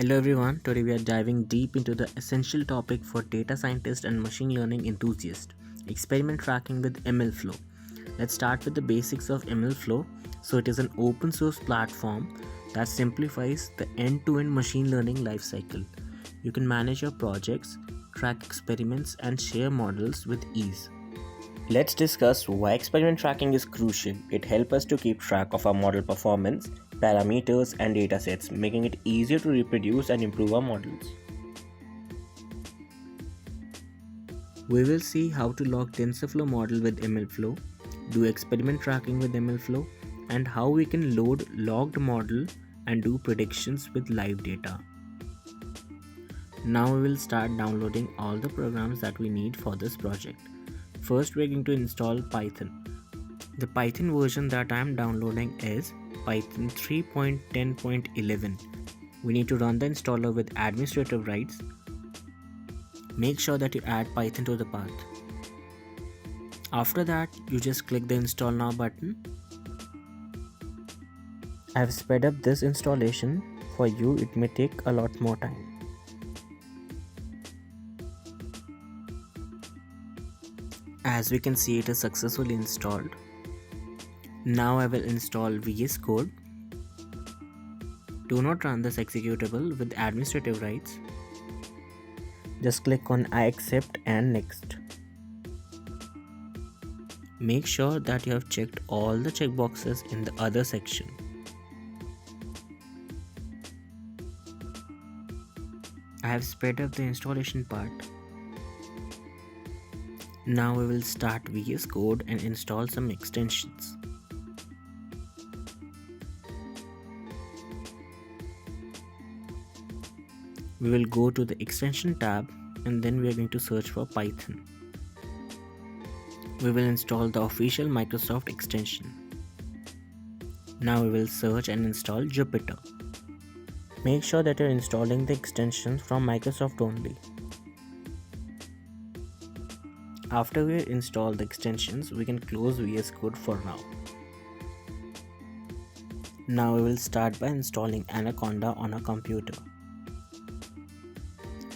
Hello everyone, today we are diving deep into the essential topic for data scientists and machine learning enthusiasts, experiment tracking with MLflow. Let's start with the basics of MLflow. So it is an open source platform that simplifies the end-to-end machine learning lifecycle. You can manage your projects, track experiments and share models with ease. Let's discuss why experiment tracking is crucial. It helps us to keep track of our model performance, parameters, and datasets, making it easier to reproduce and improve our models. We will see how to log TensorFlow model with MLflow, do experiment tracking with MLflow, and how we can load logged model and do predictions with live data. Now we will start downloading all the programs that we need for this project. First, we are going to install Python. The Python version that I am downloading is Python 3.10.11. We need to run the installer with administrative rights. Make sure that you add Python to the path. After that, you just click the install now button. I have sped up this installation. For you, it may take a lot more time. As we can see, it is successfully installed. Now I will install VS Code. Do not run this executable with administrative rights. Just click on I accept and next. Make sure that you have checked all the checkboxes in the other section. I have sped up the installation part. Now we will start VS Code and install some extensions. We will go to the extension tab and then we are going to search for Python. We will install the official Microsoft extension. Now we will search and install Jupyter. Make sure that you are installing the extensions from Microsoft only. After we install the extensions, we can close VS Code for now. Now we will start by installing Anaconda on our computer.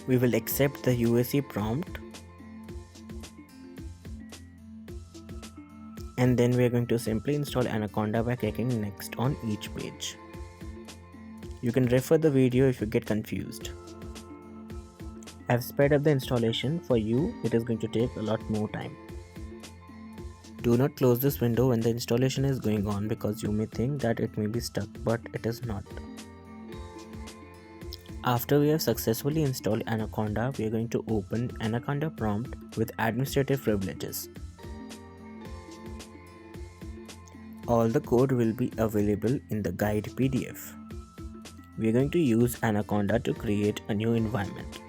We will accept the UAC prompt and then we are going to simply install Anaconda by clicking next on each page. You can refer the video if you get confused. I have sped up the installation. For you, it is going to take a lot more time. Do not close this window when the installation is going on because you may think that it may be stuck, but it is not. After we have successfully installed Anaconda, we are going to open Anaconda prompt with administrative privileges. All the code will be available in the guide PDF. We are going to use Anaconda to create a new environment.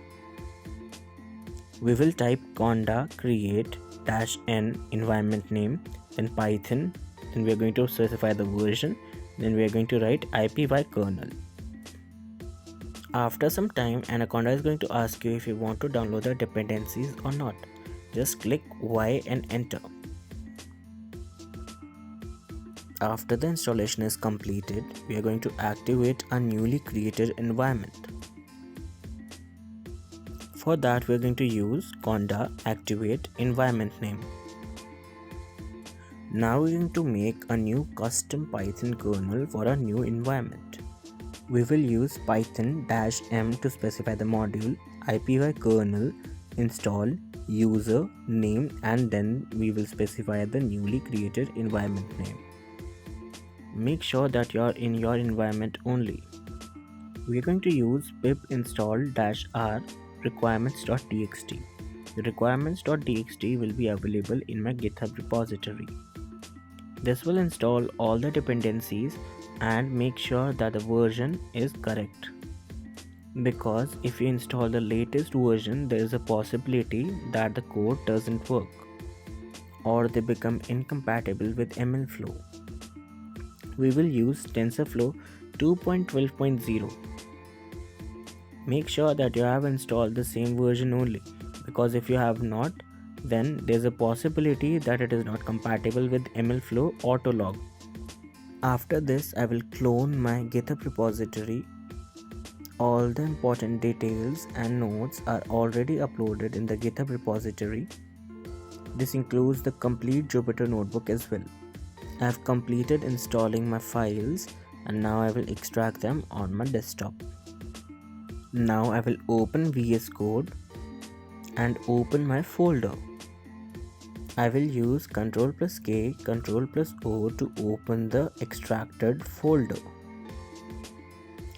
We will type conda create -n environment name in Python, and we are going to specify the version. Then we are going to write IPY kernel. After some time, Anaconda is going to ask you if you want to download the dependencies or not. Just click Y and enter. After the installation is completed, we are going to activate a newly created environment. For that, we are going to use conda activate environment name. Now we are going to make a new custom Python kernel for a new environment. We will use python-m to specify the module, IPY kernel, install, user, name, and then we will specify the newly created environment name. Make sure that you are in your environment only. We are going to use pip install -r requirements.txt. The requirements.txt will be available in my GitHub repository. This will install all the dependencies and make sure that the version is correct. Because if you install the latest version, there is a possibility that the code doesn't work or they become incompatible with MLflow. We will use TensorFlow 2.12.0. Make sure that you have installed the same version only, because if you have not, then there's a possibility that it is not compatible with MLflow Autolog. After this, I will clone my GitHub repository All the important details and notes are already uploaded in the GitHub repository. This includes the complete Jupyter notebook as well. I have completed installing my files and now I will extract them on my desktop. Now I will open VS Code and open my folder. I will use Ctrl+K, Ctrl+O to open the extracted folder.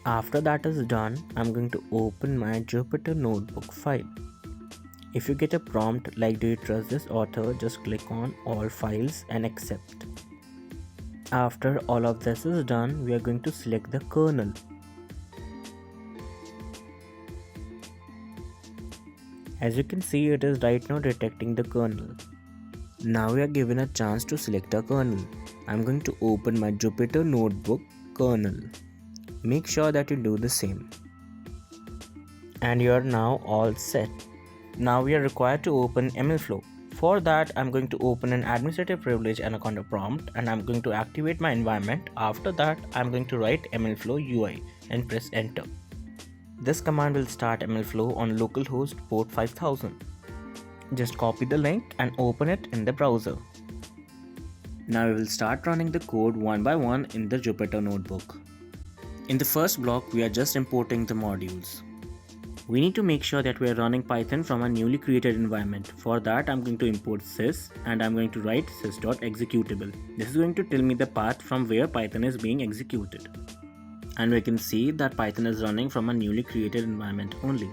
After that is done, I'm going to open my Jupyter notebook file. If you get a prompt like "Do you trust this author?", just click on all files and accept. After all of this is done, we are going to select the kernel. As you can see, it is right now detecting the kernel. Now we are given a chance to select a kernel. I'm going to open my Jupyter notebook kernel. Make sure that you do the same. And you are now all set. Now we are required to open MLflow. For that, I'm going to open an administrative privilege anaconda prompt and I'm going to activate my environment. After that, I'm going to write MLflow UI and press enter. This command will start MLflow on localhost port 5000. Just copy the link and open it in the browser. Now we will start running the code one by one in the Jupyter notebook. In the first block, we are just importing the modules. We need to make sure that we are running Python from a newly created environment. For that, I'm going to import sys and I'm going to write sys.executable. This is going to tell me the path from where Python is being executed. And we can see that Python is running from a newly created environment only.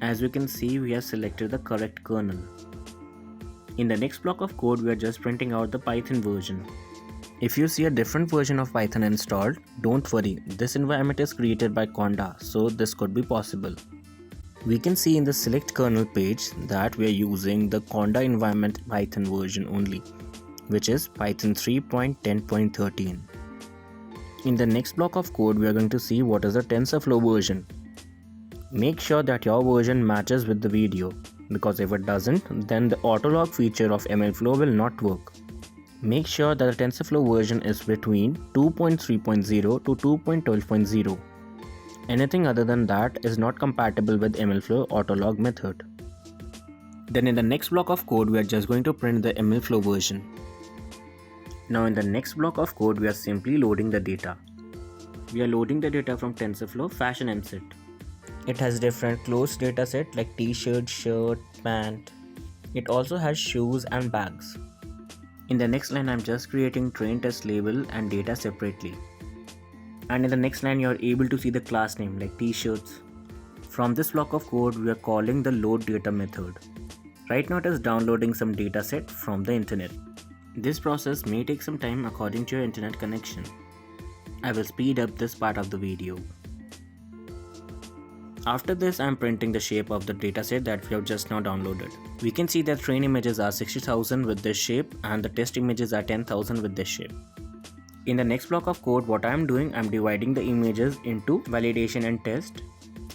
As we can see, we have selected the correct kernel. In the next block of code, we are just printing out the Python version. If you see a different version of Python installed, don't worry, this environment is created by Conda, so this could be possible. We can see in the select kernel page that we are using the Conda environment Python version only, which is Python 3.10.13. In the next block of code, we are going to see what is the TensorFlow version. Make sure that your version matches with the video, because if it doesn't, then the autolog feature of MLflow will not work. Make sure that the TensorFlow version is between 2.3.0 to 2.12.0. Anything other than that is not compatible with MLflow autolog method. Then in the next block of code, we are just going to print the MLflow version. Now in the next block of code, we are simply loading the data. We are loading the data from TensorFlow Fashion MSet. It has different closed dataset like t-shirt, shirt, pant. It also has shoes and bags. In the next line, I'm just creating train test label and data separately. And in the next line, you're able to see the class name like t-shirts. From this block of code, we are calling the load data method. Right now it is downloading some dataset from the internet. This process may take some time according to your internet connection. I will speed up this part of the video. After this, I am printing the shape of the dataset that we have just now downloaded. We can see that train images are 60,000 with this shape and the test images are 10,000 with this shape. In the next block of code, what I am doing, I am dividing the images into validation and test.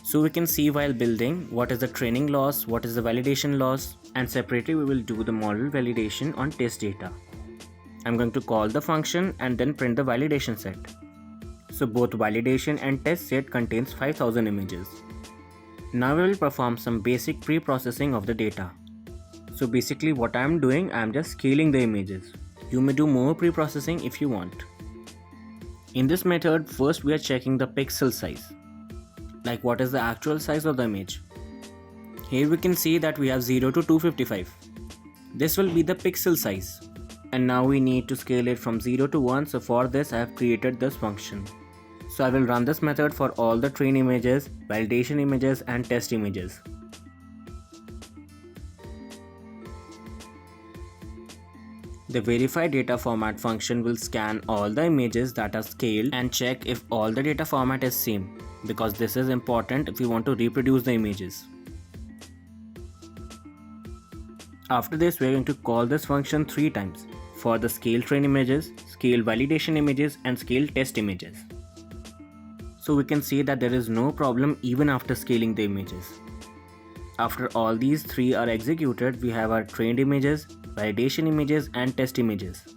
So we can see while building what is the training loss, what is the validation loss, and separately we will do the model validation on test data. I am going to call the function and then print the validation set. So both validation and test set contains 5000 images. Now we will perform some basic pre-processing of the data. So basically what I am doing, I am just scaling the images. You may do more pre-processing if you want. In this method, first we are checking the pixel size. Like what is the actual size of the image. Here we can see that we have 0 to 255. This will be the pixel size. And now we need to scale it from 0 to 1, so for this I have created this function. So I will run this method for all the train images, validation images and test images. The verify data format function will scan all the images that are scaled and check if all the data format is same, because this is important if we want to reproduce the images. After this, we are going to call this function 3 times for the scale train images, scale validation images and scale test images. So we can see that there is no problem even after scaling the images. After all these 3 are executed, we have our trained images, validation images and test images.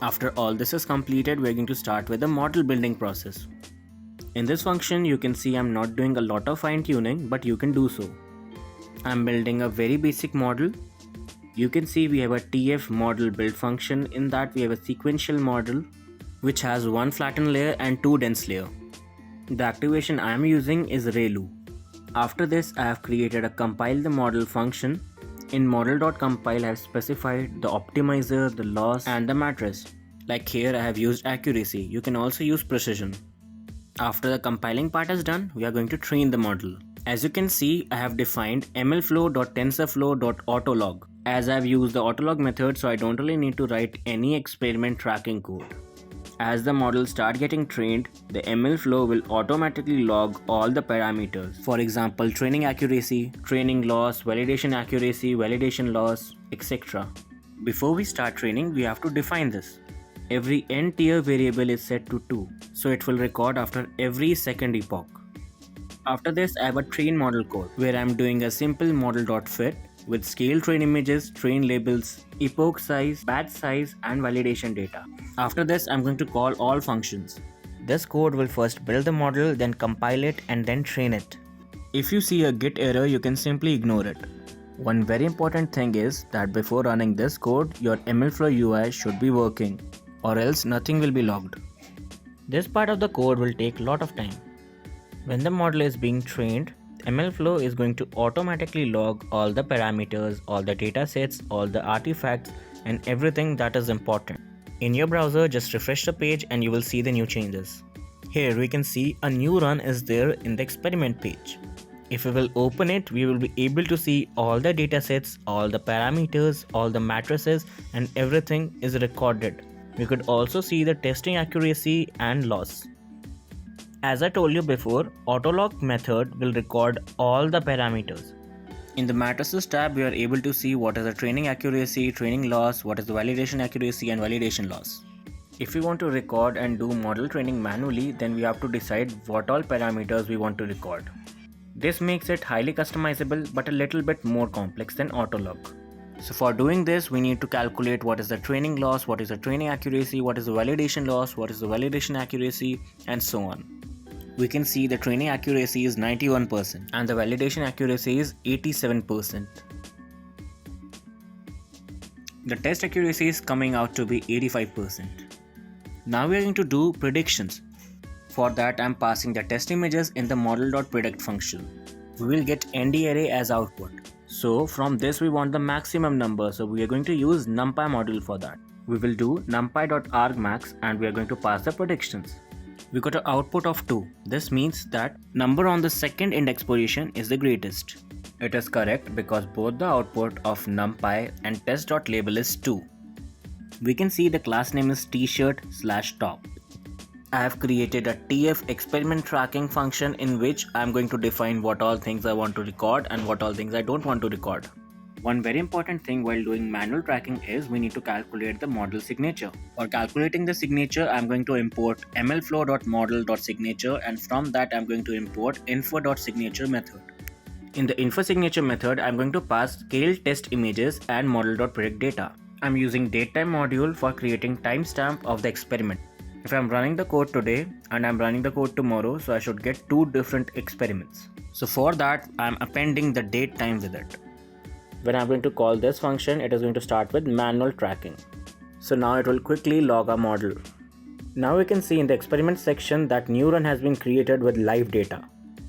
After all this is completed, we are going to start with the model building process. In this function, you can see I'm not doing a lot of fine tuning, but you can do so. I'm building a very basic model. You can see we have a TF model build function. In that we have a sequential model which has one flattened layer and two dense layer. The activation I am using is ReLU. After this, I have created a compile the model function. In model.compile, I have specified the optimizer, the loss and the matrix. Like here I have used accuracy. You can also use precision. After the compiling part is done, we are going to train the model. As you can see, I have defined MLflow.tensorflow.autolog. As I have used the autolog method, so I don't really need to write any experiment tracking code. As the model start getting trained, the MLflow will automatically log all the parameters. For example, training accuracy, training loss, validation accuracy, validation loss, etc. Before we start training, we have to define this. Every n tier variable is set to 2, so it will record after every second epoch. After this, I have a train model code where I am doing a simple model.fit with scale train images, train labels, epoch size, batch size and validation data. After this, I'm going to call all functions. This code will first build the model, then compile it and then train it. If you see a git error, you can simply ignore it. One very important thing is that before running this code, your MLflow UI should be working, or else nothing will be logged. This part of the code will take a lot of time. When the model is being trained, MLflow is going to automatically log all the parameters, all the datasets, all the artifacts and everything that is important. In your browser, just refresh the page and you will see the new changes. Here we can see a new run is there in the experiment page. If we will open it, we will be able to see all the datasets, all the parameters, all the matrices and everything is recorded. We could also see the testing accuracy and loss. As I told you before, autolog method will record all the parameters. In the matrices tab, we are able to see what is the training accuracy, training loss, what is the validation accuracy and validation loss. If we want to record and do model training manually, then we have to decide what all parameters we want to record. This makes it highly customizable but a little bit more complex than autolog. So for doing this, we need to calculate what is the training loss, what is the training accuracy, what is the validation loss, what is the validation accuracy and so on. We can see the training accuracy is 91% and the validation accuracy is 87%. The test accuracy is coming out to be 85%. Now we are going to do predictions. For that, I am passing the test images in the model.predict function. We will get ND-array as output. So from this we want the maximum number, so we are going to use numpy module for that. We will do numpy.argmax and we are going to pass the predictions. We got an output of 2. This means that number on the second index position is the greatest. It is correct because both the output of numpy and test.label is 2. We can see the class name is t-shirt/top. I have created a TF experiment tracking function in which I am going to define what all things I want to record and what all things I don't want to record. One very important thing while doing manual tracking is we need to calculate the model signature. For calculating the signature, I am going to import mlflow.model.signature and from that I am going to import info.signature method. In the info signature method, I am going to pass scale test images and model.predict data. I am using datetime module for creating timestamp of the experiment. If I am running the code today and I am running the code tomorrow, so I should get 2 different experiments. So for that, I am appending the date time with it. When I'm going to call this function, it is going to start with manual tracking. So now it will quickly log our model. Now we can see in the experiment section that new run has been created with live data.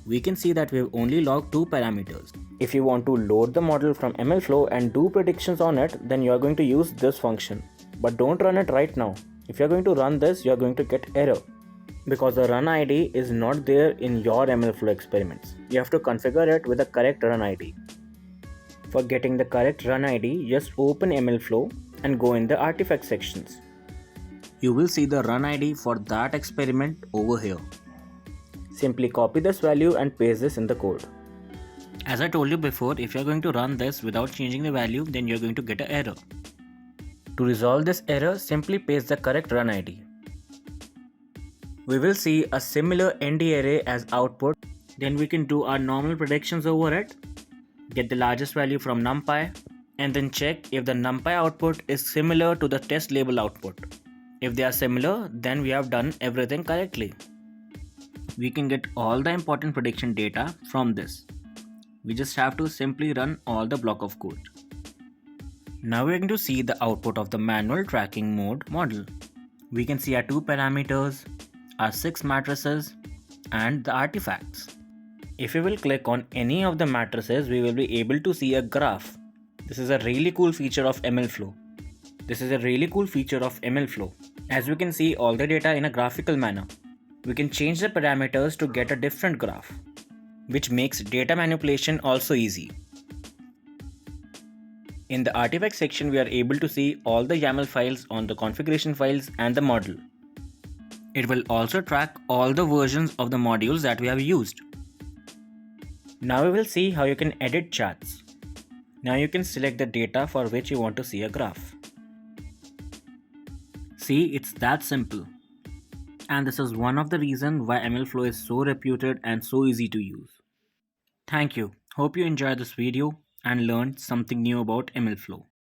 We can see that we have only logged 2 parameters. If you want to load the model from MLflow and do predictions on it, then you are going to use this function. But don't run it right now. If you are going to run this, you are going to get error because the run ID is not there in your MLflow experiments. You have to configure it with the correct run ID. For getting the correct run ID, just open MLflow and go in the artifact sections. You will see the run ID for that experiment over here. Simply copy this value and paste this in the code. As I told you before, if you are going to run this without changing the value, then you are going to get an error. To resolve this error, simply paste the correct run ID. We will see a similar ND-array as output. Then we can do our normal predictions over it. Get the largest value from numpy and then check if the numpy output is similar to the test label output. If they are similar, then we have done everything correctly. we can get all the important prediction data from this. We just have to simply run all the block of code. Now we're going to see the output of the manual tracking mode model. We can see our two parameters, our 6 matrices, and the artifacts. If we will click on any of the matrices, we will be able to see a graph. This is a really cool feature of MLflow. As we can see all the data in a graphical manner. We can change the parameters to get a different graph, which makes data manipulation also easy. In the artifact section, we are able to see all the YAML files on the configuration files and the model. It will also track all the versions of the modules that we have used. Now we will see how you can edit charts. Now you can select the data for which you want to see a graph. See, it's that simple. And this is one of the reasons why MLflow is so reputed and so easy to use. Thank you. Hope you enjoyed this video and learned something new about MLflow.